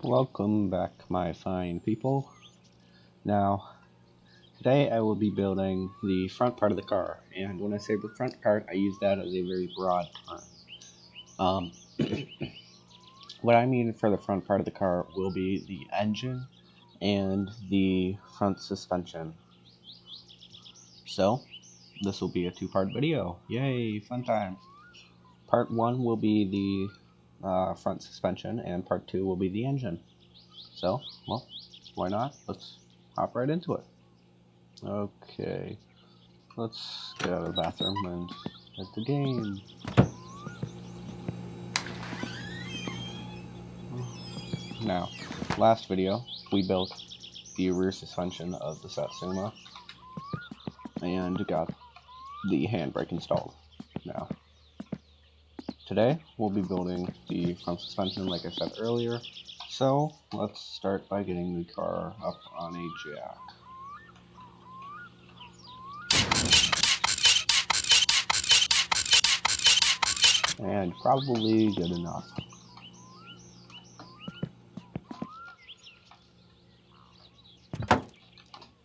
Welcome back, my fine people. Now, today I will be building the front part of the car, and when I say the front part, I use that as a very broad term. Um, what I mean for the front part of the car will be the engine and the front suspension. So, this will be a two-part video. Yay, fun times. Part 1 will be the front suspension, and part 2 will be the engine. So, well, why not? Let's hop right into it. Okay, let's get out of the bathroom and start the game. Now, last video, we built the rear suspension of the Satsuma and got the handbrake installed. Now, today we'll be building the front suspension like I said earlier, so let's start by getting the car up on a jack. And probably good enough.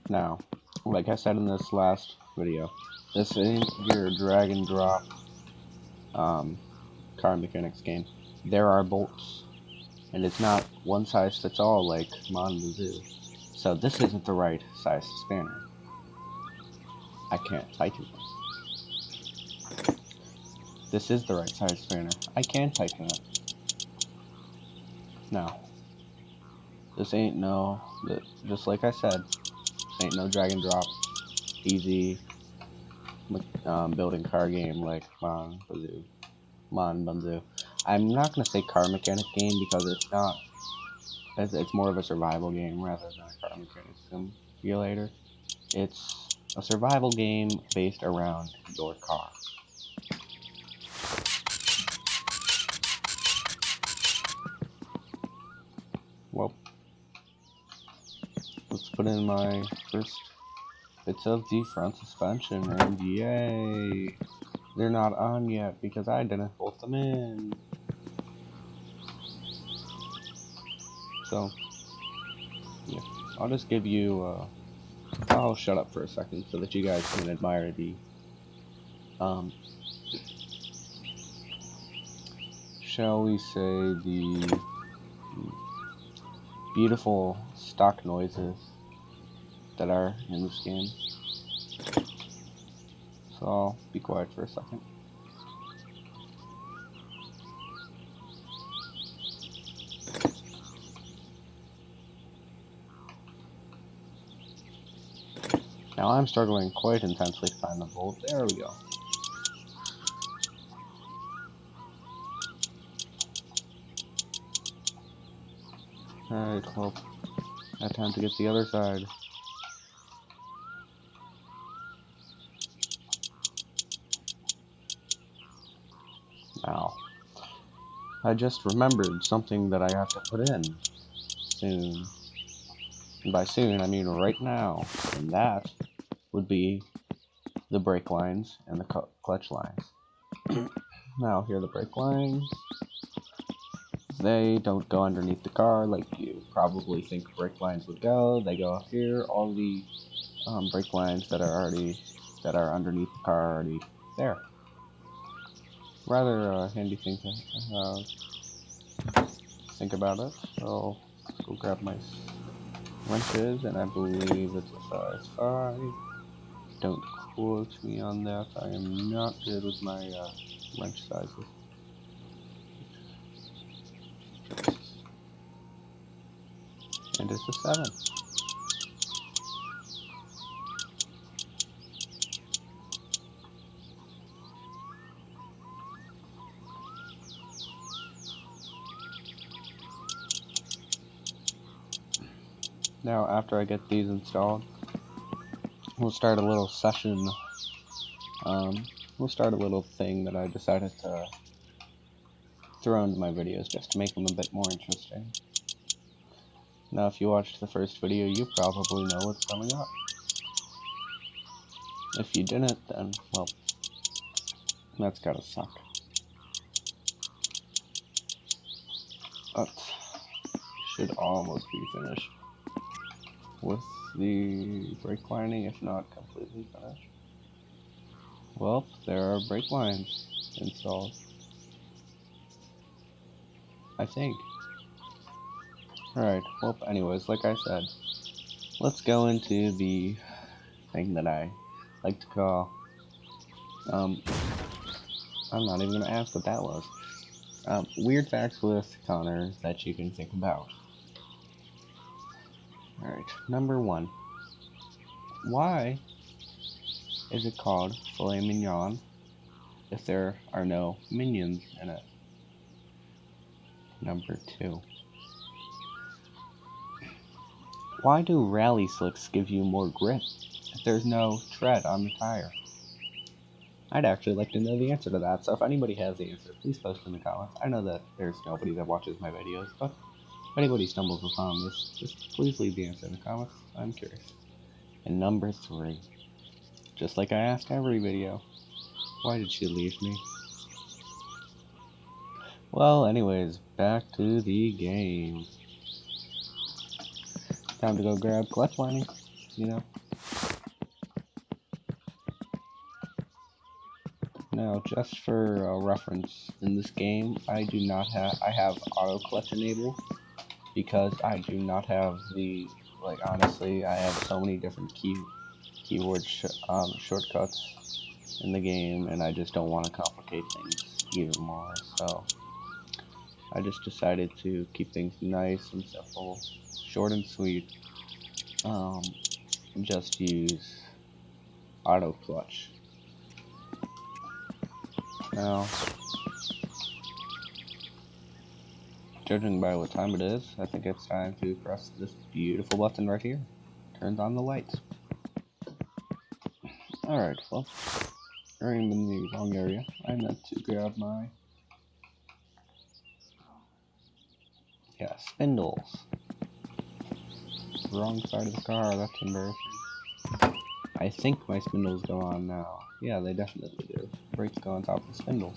Now, like I said in this last video, this ain't your drag and drop car mechanics game. There are bolts, and it's not one size fits all like Mon the Zoo. So this isn't the right size spanner. I can't tighten it. This is the right size spanner. I can tighten it. Now, this ain't just like I said, this ain't no drag and drop, easy building car game like Mon Bunzu. I'm not gonna say car mechanic game because it's not. It's more of a survival game rather than a car mechanic simulator. It's a survival game based around your car. Well, let's put in my first bits of the front suspension, and yay! They're not on yet because I didn't bolt them in. So, yeah, I'll just give you, I'll shut up for a second so that you guys can admire the, shall we say, the beautiful stock noises that are in this game. So I'll be quiet for a second. Now I'm struggling quite intensely to find the bolt. There we go. Alright, well, now time to get the other side. Now, I just remembered something that I have to put in soon. And by soon, I mean right now. And that would be the brake lines and the clutch lines. Now, here are the brake lines. They don't go underneath the car like you probably think brake lines would go. They go up here. All the brake lines that are underneath the car are already there. Rather handy thing to think about it. So let's go grab my wrenches, and I believe it's a size 5. Don't quote me on that. I am not good with my wrench sizes. And it's a 7. Now, after I get these installed, we'll start a little session. We'll start a little thing that I decided to throw into my videos just to make them a bit more interesting. Now, if you watched the first video, you probably know what's coming up. If you didn't, then, well, that's gotta suck. But should almost be finished with the brake lining, if not completely finished. Well, there are brake lines installed, I think. Alright, well, anyways, like I said, let's go into the thing that I like to call, I'm not even going to ask what that was. Weird facts with Connor that you can think about. Alright, number 1. Why is it called filet mignon if there are no minions in it? Number 2. Why do rally slicks give you more grip if there's no tread on the tire? I'd actually like to know the answer to that, so if anybody has the answer, please post in the comments. I know that there's nobody that watches my videos, but if anybody stumbles upon this, just please leave the answer in the comments. I'm curious. And number 3. Just like I ask every video, why did she leave me? Well, anyways, back to the game. Time to go grab clutch lining, you know. Now, just for reference, in this game, I have auto clutch enabled because I do not have the, honestly, I have so many different keyboard shortcuts in the game, and I just don't want to complicate things even more, so I just decided to keep things nice and simple, short and sweet, just use auto clutch. Now, judging by what time it is, I think it's time to press this beautiful button right here. Turns on the lights. Alright, well, I'm in the wrong area. I meant to grab my... yeah, spindles. Wrong side of the car, that's embarrassing. I think my spindles go on now. Yeah, they definitely do. Brakes go on top of the spindles.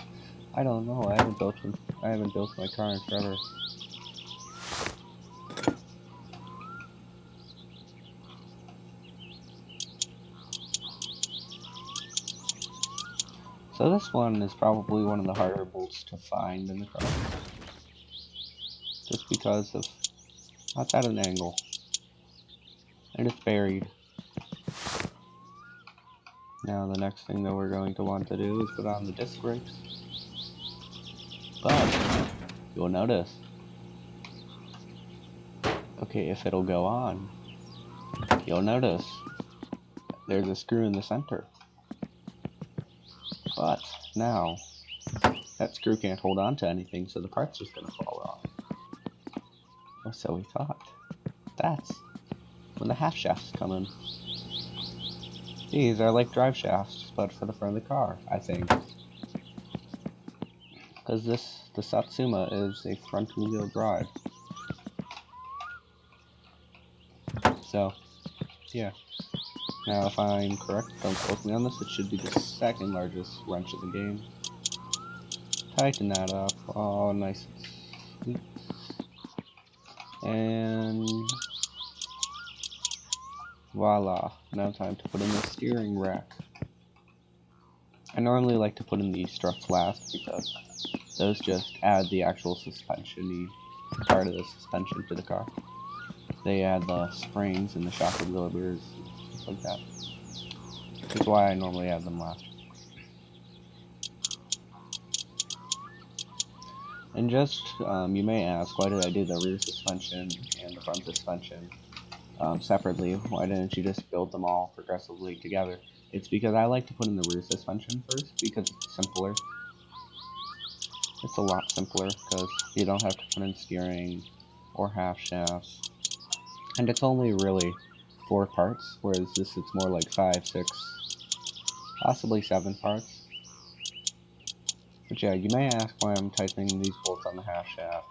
I don't know, I haven't built my car in forever. So this one is probably one of the harder bolts to find in the car. Just because of that's at an angle. And it's buried. Now the next thing that we're going to want to do is put on the disc brakes. But you'll notice, okay, if it'll go on, you'll notice there's a screw in the center. But now that screw can't hold on to anything, so the part's just gonna fall off. Or so we thought. That's when the half shafts come in. These are like drive shafts, but for the front of the car, I think. Because the Satsuma is a front-wheel drive. So, yeah. Now, if I'm correct, don't quote me on this, it should be the second largest wrench in the game. Tighten that up. Oh, nice and sweet. And voila. Now time to put in the steering rack. I normally like to put in the struts last because those just add the actual suspension-y part of the suspension to the car. They add the springs and the shock absorbers, stuff like that. Which is why I normally add them last. And just, you may ask, why did I do the rear suspension and the front suspension separately? Why didn't you just build them all progressively together? It's because I like to put in the rear suspension first, because it's simpler. It's a lot simpler, because you don't have to put in steering or half shafts. And it's only really 4 parts, whereas this it's more like 5, 6, possibly 7 parts. But yeah, you may ask why I'm tightening these bolts on the half shaft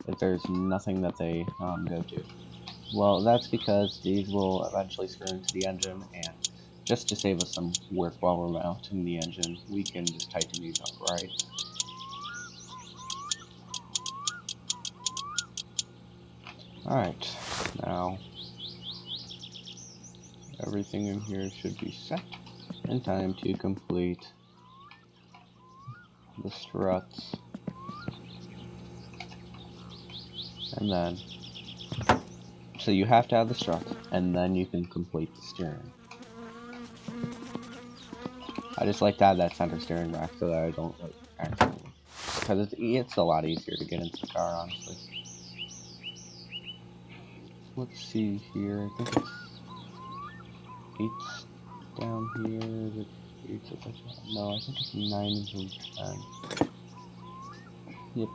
if there's nothing that they go to. Well, that's because these will eventually screw into the engine, and just to save us some work while we're mounting the engine, we can just tighten these up right. Alright, now everything in here should be set in time to complete the struts. And then, so you have to have the struts, and then you can complete the steering. I just like to have that center steering rack so that I don't like accidentally, because it's a lot easier to get into the car, honestly. Let's see here. I think it's 8 down here. Is it 8 at the top? No, I think it's 9 and 10. Yep.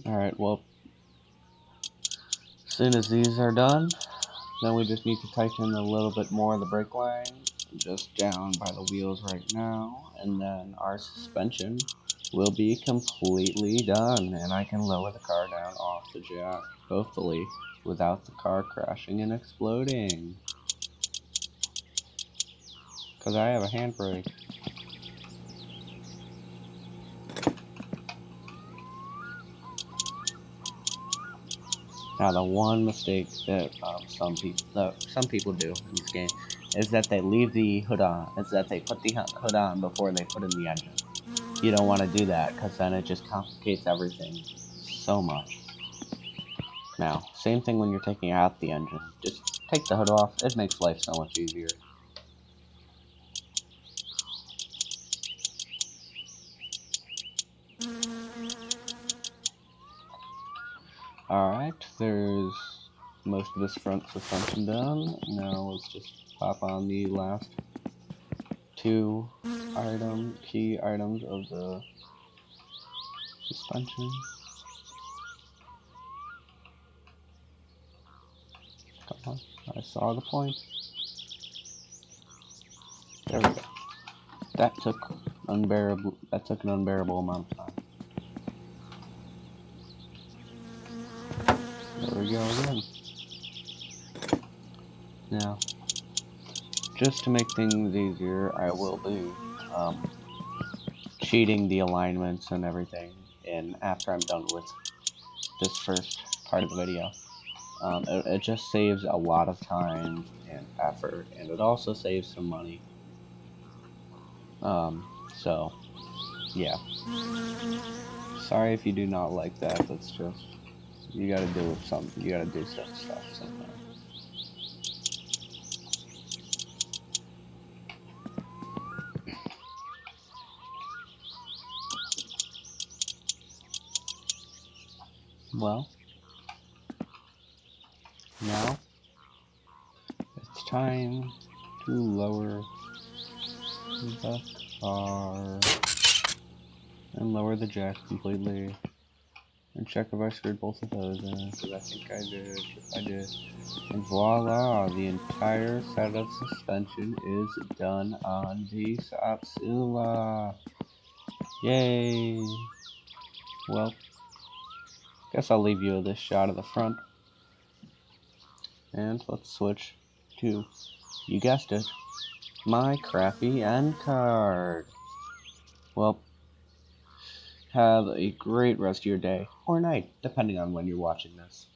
Alright, well, as soon as these are done, then we just need to tighten a little bit more of the brake line, just down by the wheels right now, and then our suspension will be completely done, and I can lower the car down off the jack, hopefully, without the car crashing and exploding. Because I have a handbrake. Now, the one mistake that some people do in this game is that they leave the hood on. Is that they put the hood on before they put in the engine. You don't want to do that, because then it just complicates everything so much. Now, same thing when you're taking out the engine. Just take the hood off. It makes life so much easier. Alright, there's most of this front suspension done. Now let's just pop on the last two key items of the suspension. Come on, I saw the point. There we go. That took an unbearable amount of time. There we go again. Now, just to make things easier, I will be cheating the alignments and everything in after I'm done with this first part of the video. It just saves a lot of time and effort, and it also saves some money. So, yeah. Sorry if you do not like that. That's just, you gotta do something. You gotta do certain stuff sometimes. Well, now it's time to lower the car and lower the jack completely. And check if I screwed both of those in, because I think I did. I did. And voila, the entire set of suspension is done on the Satsuma. Yay! Well, guess I'll leave you with this shot of the front. And let's switch to, you guessed it, my crappy end card. Well, have a great rest of your day, or night, depending on when you're watching this.